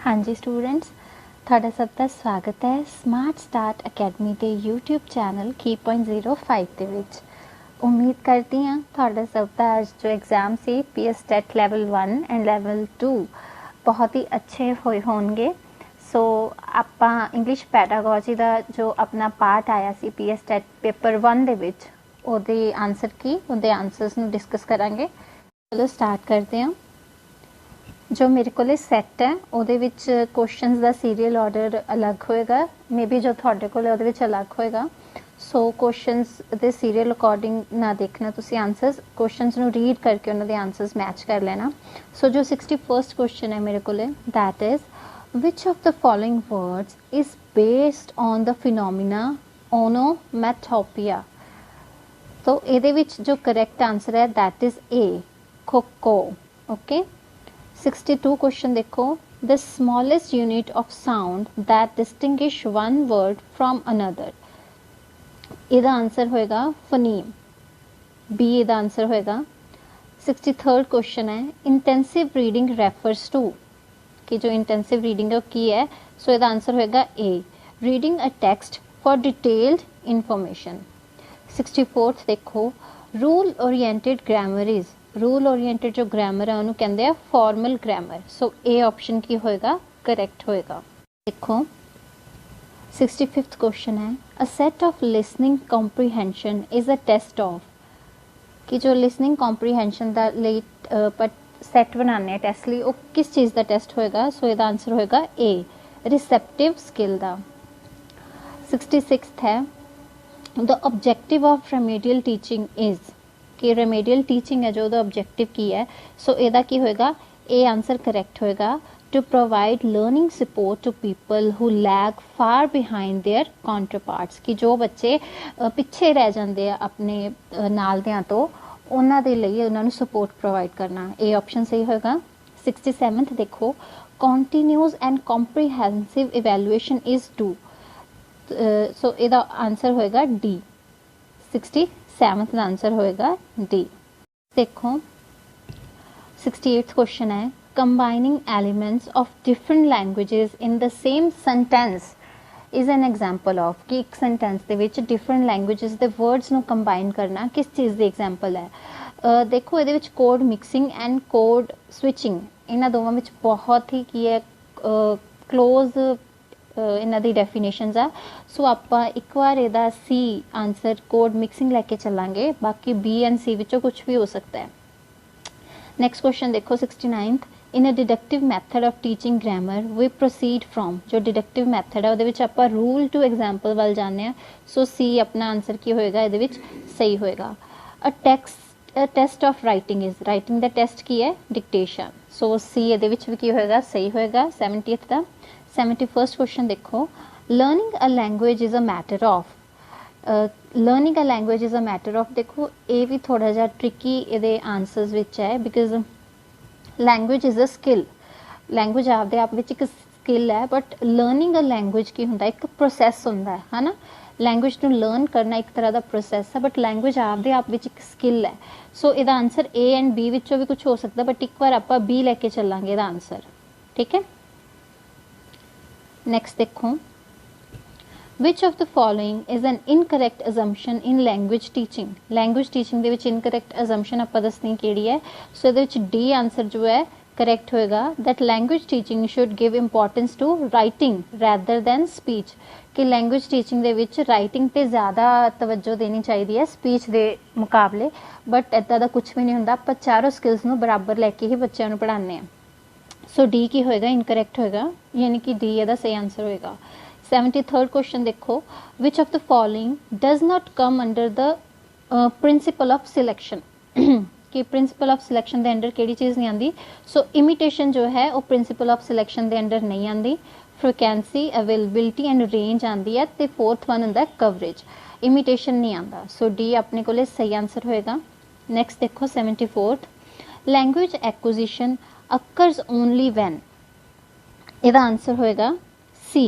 हाँ जी स्टूडेंट्स, ਤੁਹਾਡਾ ਸਭ ਦਾ ਸਵਾਗਤ ਹੈ ਸਮਾਰਟ ਸਟਾਰਟ ਅਕੈਡਮੀ ਦੇ YouTube ਚੈਨਲ Key.05 ਦੇ ਵਿੱਚ। ਉਮੀਦ ਕਰਦੀ ਹਾਂ ਤੁਹਾਡਾ ਸਭ ਦਾ ਅੱਜ ਜੋ ਐਗਜ਼ਾਮ ਸੀ PS TET level 1 and level 2 ਬਹੁਤ ਹੀ ਅੱਛੇ ਹੋਏ ਹੋਣਗੇ। ਸੋ ਆਪਾਂ ਇੰਗਲਿਸ਼ ਪੈਡਾਗੋਜੀ ਦਾ ਜੋ ਆਪਣਾ ਪਾਰਟ ਆਇਆ ਸੀ PS ਟੈਟ ਪੇਪਰ 1 ਦੇ ਵਿੱਚ ਉਹਦੇ ਆਨਸਰਸ ਨੂੰ ਡਿਸਕਸ ਕਰਾਂਗੇ। ਚਲੋ ਸਟਾਰਟ ਕਰਦੇ ਹਾਂ। जो मेरे को सैट है ਉਹਦੇ ਵਿੱਚ क्वेश्चंस ਦਾ सीरियल ऑर्डर अलग होएगा, मे बी जो ਤੁਹਾਡੇ ਕੋਲ ਉਹਦੇ ਵਿੱਚ अलग होएगा। सो क्वेश्चंस ਦੇ सीरियल अकॉर्डिंग ना देखना, ਤੁਸੀਂ आंसर्स क्वेश्चंस ਨੂੰ रीड करके ਉਹਨਾਂ ਦੇ आंसर्स मैच कर लेना। सो जो 61st क्वेश्चन है मेरे को that is which of the following words is based on the phenomena onomatopoeia. तो ਇਹਦੇ ਵਿੱਚ जो करेक्ट आंसर है दैट इज ए खोको। ओके 62 क्वेश्चन देखो, the smallest unit of sound that distinguish one word from another. ਇਹਦਾ आंसर होएगा phoneme, B ਇਹਦਾ आंसर होएगा। 63rd क्वेश्चन है, इंटेंसिव रीडिंग रेफर्स टू कि जो इंटेंसिव रीडिंग है की है। सो ਇਹਦਾ आंसर होएगा A reading a text for detailed information. 64th देखो, rule oriented grammar is, rule oriented जो ग्रामर है उन्होंने कहते हैं formal grammar. So A option की होएगा करेक्ट होएगा। देखो 65th क्वेश्चन है, a set of listening comprehension is a test of कि जो लिसनिंग कॉम्प्रीहेंशन का सैट बनाने टेस्ट लिए वो किस चीज़ का टेस्ट होएगा। सो इसका आंसर होएगा ए रिसेप्टिव स्किल का। 66th है, the objective of remedial teaching is कि रेमेडियल टीचिंग है जो ऑब्जेक्टिव की है। सो ਇਹਦਾ ਕੀ ਹੋਏਗਾ, ए आंसर करेक्ट होएगा। To provide learning support to people who lag far behind their counterparts कि जो बच्चे पिछे रह जाते हैं अपने नालदियां तो उन्हों के लिए उन्होंने सपोर्ट प्रोवाइड करना। ए ऑप्शन सही होएगा। 67th देखो, continuous and comprehensive evaluation is do. So ਇਹਦਾ आंसर होएगा डी। 67th का आंसर होएगा डी। देखो 68th क्वेश्चन है, combining elements of different languages in the same sentence is an example of कि एक सेंटेंस के विच डिफरेंट लैंग्वेजेस के वर्ड्स ਨੂੰ कंबाइन करना किस चीज़ की एग्जाम्पल है। देखो ये code mixing and code switching इन्होंने दोवों में बहुत ही की है क्लोज इन्हों की डेफिनेशनस आ। सो आप एक बार यदा सी आंसर कोड मिक्सिंग लैके चलांगे, बाकी बी एंड सी विचों कुछ भी हो सकता है। नैक्सट क्वेश्चन देखो 69th, in a deductive method of teaching grammar we proceed from. जो डिडक्टिव मैथड है वो आप रूल टू एग्जाम्पल वाल जाने। सो सी अपना आंसर की होएगा, ये सही होएगा। A test of writing is, writing का टेस्ट की है डिक्टेशन। सो सी ये की होएगा सही होएगा 70th का। 71st क्वेश्चन देखो, learning a language is a matter of. Learning a language is a matter of देखो ये भी थोड़ा जा ट्रिकी ये आंसर्स विच है, because language is a skill. Language आपदे आप विच एक स्किल है, बट लर्निंग अ लैंग्वेज की होंदा एक प्रोसैस होंदा है ना। लैंग्वेज नूं लर्न करना एक तरह का प्रोसैस है, बट लैंग्वेज आपदे आप विच एक स्किल है। सो इसदा आंसर ए एंड बी विचों भी कुछ हो सकता, बट एक बार आप बी लैके चलांगे इसदा आंसर। ठीक है, नेक्स्ट देखो, which of the following is an incorrect assumption in language teaching. Language teaching दे इनकरैक्ट असम्पशन आप दसनी केड़ी है। सो ये डी आंसर जो है करेक्ट होएगा, that language teaching should give importance to writing rather than speech. कि लैंग्वेज टीचिंग दे विच राइटिंग पर ज़्यादा तवज्जो देनी चाहिए है स्पीच के मुकाबले, बट इदा का कुछ भी नहीं होंदा। आप चारों स्किल्स नूं बराबर लैके ही बच्चों को पढ़ाने हैं। सो डी की होएगा इनकरैक्ट होएगा, यानी कि डी ਇਹਦਾ सही आंसर होएगा। 73rd क्वेश्चन देखो, which of the following does not come under the principle of selection. कि प्रिंसिपल ऑफ सिलेक्शन के अंडर केड़ी चीज़ नहीं आती। सो इमिटेशन जो है वो प्रिंसिपल ऑफ सिलेक्शन के अंडर नहीं आती। फ्रिक्वेंसी अवेलेबिलिटी एंड रेंज आती है, तो 4th वन होंदा कवरेज, इमिटेशन नहीं आता। सो डी अपने को सही आंसर होएगा। नैक्सट देखो 74th, language acquisition occurs only when. इसका आंसर होएगा see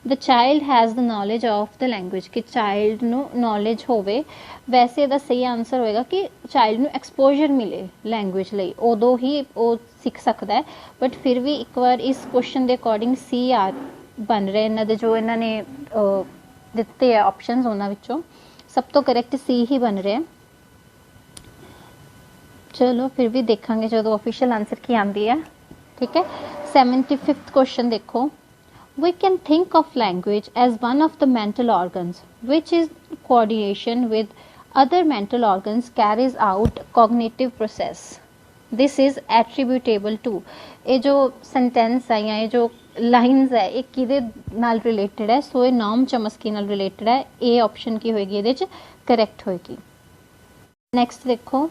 the child has the knowledge of the language, कि चाइल्ड ਨੂੰ ਨੌਲੇਜ ਹੋਵੇ। ਵੈਸੇ ਇਹਦਾ ਸਹੀ ਆਨਸਰ ਹੋਏਗਾ ਕਿ ਚਾइल्ड ਨੂੰ ਐਕਸਪੋਜ਼ਰ ਮਿਲੇ ਲੈਂਗੁਏਜ ਲਈ, ਉਦੋਂ ਹੀ ਉਹ ਸਿੱਖ ਸਕਦਾ ਹੈ। ਬਟ ਫਿਰ ਵੀ ਇੱਕ ਵਾਰ ਇਸ ਕੁਐਸਚਨ ਦੇ ਅਕੋਰਡਿੰਗ ਸੀ ਬਣ ਰਹੇ ਇਹਨਾਂ ਦੇ, ਜੋ ਇਹਨਾਂ ਨੇ ਦਿੱਤੇ ਆ ਆਪਸ਼ਨਸ, ਉਹਨਾਂ ਵਿੱਚੋਂ ਸਭ ਤੋਂ ਕਰੈਕਟ ਸੀ ਹੀ ਬਣ ਰਿਹਾ। ਚਲੋ ਫਿਰ ਵੀ ਦੇਖਾਂਗੇ ਜਦੋਂ ਆਫੀਸ਼ੀਅਲ ਆਨਸਰ ਕੀ ਆਉਂਦੀ ਹੈ। ठीक है, 75th क्वेश्चन देखो, we can think of language as one of the mental organs which is coordination with other mental organs carries out cognitive process, this is attributable to। ये जो sentence है या ये जो lines है ये किदे नाल related है, सो ये नाम चमस्की नाल related है, ए ऑप्शन की होएगी ये करेक्ट होएगी। नेक्स्ट देखो,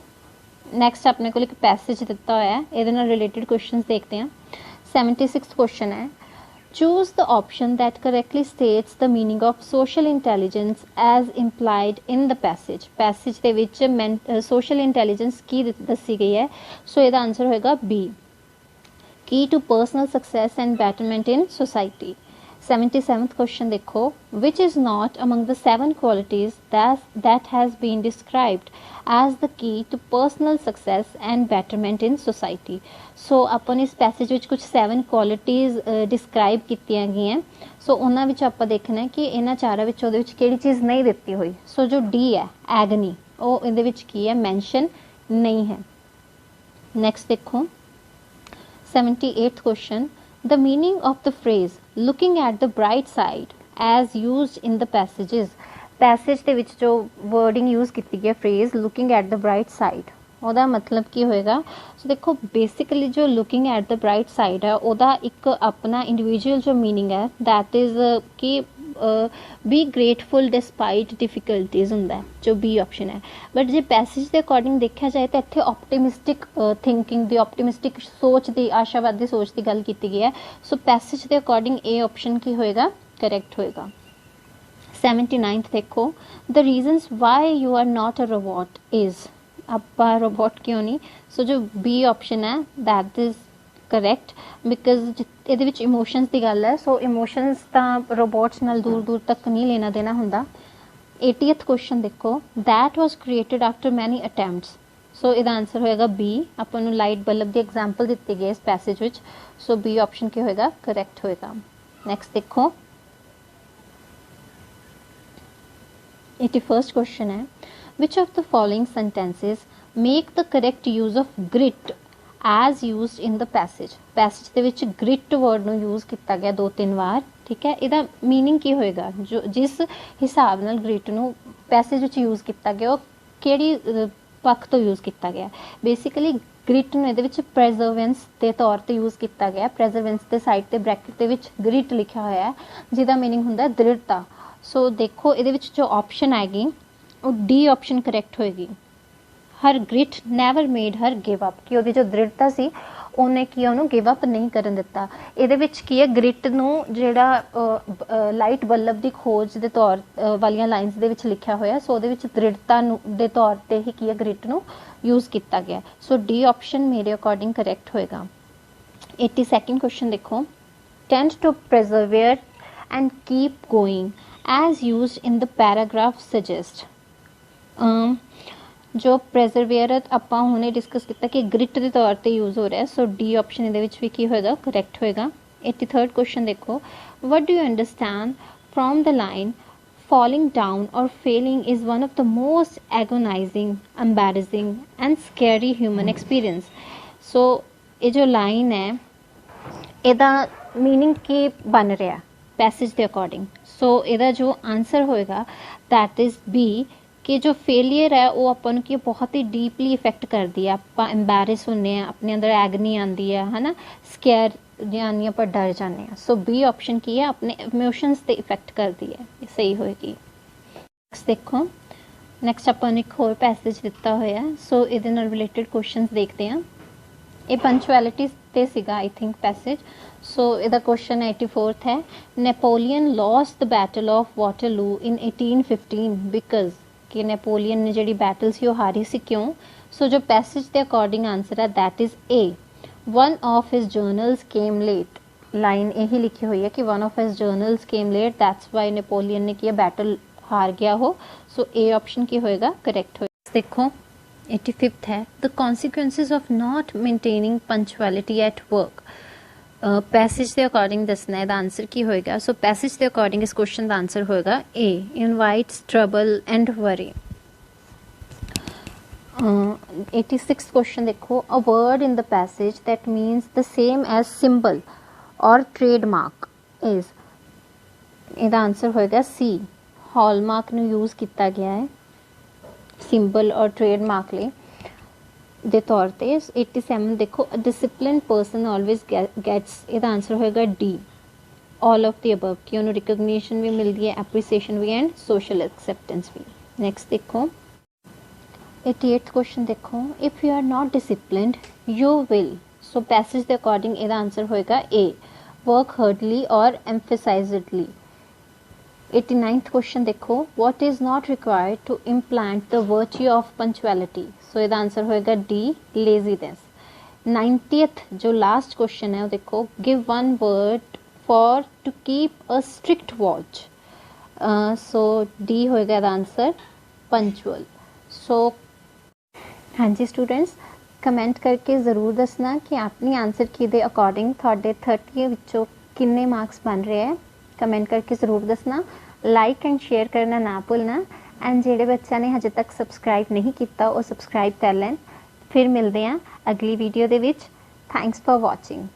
नैक्सट अपने को एक पैसेज दिता हुआ है, ये रिलेटेड क्वेश्चन देखते हैं। 76 क्वेश्चन है, choose the option that correctly states the meaning of social intelligence as implied in the passage. Passage के विच सोशल इंटैलीजेंस की दसी गई है, सो ये आंसर होएगा बी, की to personal success and betterment in society. 77th question देखो, which is not among the 7 qualities that has been described as the key to personal success and betterment in society। so अपन इस passage which कुछ 7 qualities describe कीतियां गई हैं, सो उन्हां विच आपां देखना है कि इन्हां चारां विच ओहदे विच किहड़ी चीज़ नहीं दित्ती हुई। सो जो डी है एगनी, वो इहदे विच की है, मैंशन नहीं है। नेक्स्ट देखो 78th question, the meaning of the phrase looking at the bright side as used in the passages। Passage ਦੇ ਵਿੱਚ जो wording यूज़ की गई phrase looking at the bright side, ਉਹਦਾ मतलब ਕੀ ਹੋਏਗਾ। सो देखो बेसिकली जो looking at the bright side है ਉਹਦਾ ਇੱਕ अपना individual जो meaning है that is कि बी ग्रेटफुल डिस्पाइट डिफिकल्टीज ਹੁੰਦਾ ਹੈ, जो बी ऑप्शन है। बट जे पैसेज के अकॉर्डिंग देखा जाए तो इत्थे ऑप्टिमिस्टिक थिंकिंग दी, ऑप्टिमिस्टिक सोच की, आशावादी सोच की गल की गई है। सो पैसेज के अकॉर्डिंग ए ऑप्शन की होएगा, करेक्ट होएगा। 79th देखो, the reasons why you are not a robot is, आपा रोबोट क्यों नहीं। सो जो बी ऑप्शन है दैट इज करैक्ट, बिकॉज ਇਹਦੇ ਵਿੱਚ ਇਮੋਸ਼ਨਸ ਦੀ ਗੱਲ ਹੈ। ਸੋ ਇਮੋਸ਼ਨਸ ਤਾਂ ਰੋਬੋਟਸ ਨਾਲ ਦੂਰ ਦੂਰ ਤੱਕ ਨਹੀਂ ਲੈਣਾ ਦੇਣਾ ਹੁੰਦਾ। 80th क्वेश्चन देखो, that was created after many attempts. So ਇਹਦਾ आंसर होएगा बी, अपन ਨੂੰ ਲਾਈਟ बल्ब ਦੀ एग्जांपल ਦਿੱਤੀ ਗਈ ਇਸ ਪੈਸੇਜ ਵਿੱਚ। सो बी ऑप्शन ਕੀ ਹੋਏਗਾ, करेक्ट होएगा। नेक्स्ट देखो 81st क्वेश्चन है, which of the following sentences make the correct use of grit as used in the passage। Passage ਦੇ ਵਿੱਚ grit वर्ड ਨੂੰ यूज़ किया गया 2-3 ਵਾਰ, ठीक है। ਇਹਦਾ मीनिंग ਕੀ ਹੋਏਗਾ, जो जिस हिसाब नाल grit ਨੂੰ पैसेज ਵਿੱਚ यूज़ किया गया ਉਹ ਕਿਹੜੀ ਪੱਖ ਤੋਂ यूज़ किया गया। बेसिकली grit ਨੂੰ ਇਹਦੇ ਵਿੱਚ preservance ਦੇ ਤੌਰ ਤੇ यूज़ किया गया। preservance ਦੇ ਸਾਈਡ ਤੇ ਬ੍ਰੈਕਟ ਦੇ ਵਿੱਚ grit ਲਿਖਿਆ ਹੋਇਆ ਹੈ, ਜਿਹਦਾ मीनिंग ਹੁੰਦਾ ਦ੍ਰਿੜਤਾ। ਸੋ ਦੇਖੋ ਇਹਦੇ ਵਿੱਚ ਜੋ ਆਪਸ਼ਨ ਆਏਗੀ ਉਹ ਡੀ ਆਪਸ਼ਨ ਕਰੈਕਟ ਹੋਏਗੀ। Her grit never made her give up, कि ਉਹਦੀ ਜੋ ਦ੍ਰਿੜਤਾ ਸੀ ਉਹਨੇ ਕੀ ਉਹਨੂੰ ਗਿਵ ਅਪ ਨਹੀਂ ਕਰਨ ਦਿੱਤਾ। ਇਹਦੇ ਵਿੱਚ ਕੀ ਹੈ, ਗ੍ਰਿਟ ਨੂੰ ਜਿਹੜਾ ਲਾਈਟ ਬੱਲਬ ਦੀ ਖੋਜ ਦੇ ਤੌਰ ਵਾਲੀਆਂ ਲਾਈਨਸ ਦੇ ਵਿੱਚ ਲਿਖਿਆ ਹੋਇਆ, ਸੋ ਉਹਦੇ ਵਿੱਚ ਦ੍ਰਿੜਤਾ ਨੂੰ ਦੇ ਤੌਰ ਤੇ ਹੀ ਕੀ ਹੈ ਗ੍ਰਿਟ ਨੂੰ यूज़ किया गया। सो डी ऑप्शन मेरे अकॉर्डिंग करेक्ट होएगा। 82nd क्वेश्चन देखो, tend to persevere and keep going as used in the paragraph suggest. जो प्रेजरवेयर ਆਪਾਂ ਹੁਣੇ डिस्कस किया कि ग्रिट के तौर पर यूज़ हो रहा है। सो डी ऑप्शन ये भी की होएगा, करेक्ट होएगा। 83rd क्वेश्चन देखो, what do you understand from the line falling down or failing is one of the most agonizing, embarrassing and scary human experience। so ये जो लाइन है ਇਹਦਾ मीनिंग की बन रहा पैसेज के अकॉर्डिंग। सो ਇਹਦਾ जो आंसर होएगा दैट इज बी, कि जो फेलियर है वो अपन की बहुत ही डीपली इफेक्ट करती है। आप एम्बैरस होने अपने अंदर एगनी आती है ना, स्केयर यानी आप डर जाने। सो बी ऑप्शन की है, अपने इमोशंस ते इफेक्ट करती है, सही होएगी। नेक्स्ट देखो, नेक्स्ट अपन एक होर पैसेज दिता होया है। सो ये रिलेटेड क्वेश्चंस देखते हैं। ये पंचुअलिटी ते सीगा आई थिंक पैसेज। सो ਇਹਦਾ क्वेश्चन 84th है, Napoleon lost the battle of Waterloo in 1815 because, कि नेपोलियन ने जी बैटल सी वो हारी सी क्यों। सो जो पैसेज के अकॉर्डिंग आंसर है that is A, one of his generals came late. Line यही लिखी हुई है कि one of his generals came late, that's why Napoleon ने किया बैटल हार गया हो। सो ए ऑप्शन की होएगा करेक्ट होएगा। देखो 85th है, the consequences of not maintaining punctuality at work. Passage के अकॉर्डिंग दसना है, आंसर की होएगा। सो पैसेज के अकॉर्डिंग इस क्वेश्चन का आंसर होएगा A, invites trouble and worry. 86th question देखो, a word in the passage that means the same as symbol और ट्रेडमार्क इज। ਇਹਦਾ आंसर होएगा सी, हॉलमार्क ਨੂੰ यूज किया गया है सिंबल और ट्रेडमार्क ਲਈ ਦੇ तौर ਤੇ। 87 देखो, a discipline person always gets, ਇਹਦਾ आंसर होएगा D, all of the above, कि उन्हें रिकग्निशन भी मिलती है, एप्रिसिएशन भी एंड सोशल एक्सेप्टेंस भी। नेक्स्ट देखो 88th क्वेश्चन देखो, if you are not disciplined you will. So passage के अकॉर्डिंग ਇਹਦਾ आंसर होएगा ए, वर्क हार्डली और एम्फेसाइजडली। 89th क्वेश्चन देखो, what is not required to implant the virtue of punctuality. So ਇਹਦਾ answer होएगा D, laziness. 90th जो last question है वो देखो, give one word for to keep a strict watch. So D होएगा ਇਹਦਾ answer, punctual. सो हाँ जी स्टूडेंट्स, कमेंट करके ज़रूर दसना कि अपनी आंसर की दे अकॉर्डिंग थोड़े 30 विचों किन्ने मार्क्स बन रहे हैं। कमेंट करके ज़रूर दसना, लाइक एंड शेयर करना ना भूलना। एंड जेडे बच्चा ने हजे तक सबसक्राइब नहीं किया वो सबसक्राइब कर लैन। फिर मिलते हैं अगली video they which. Thanks for watching.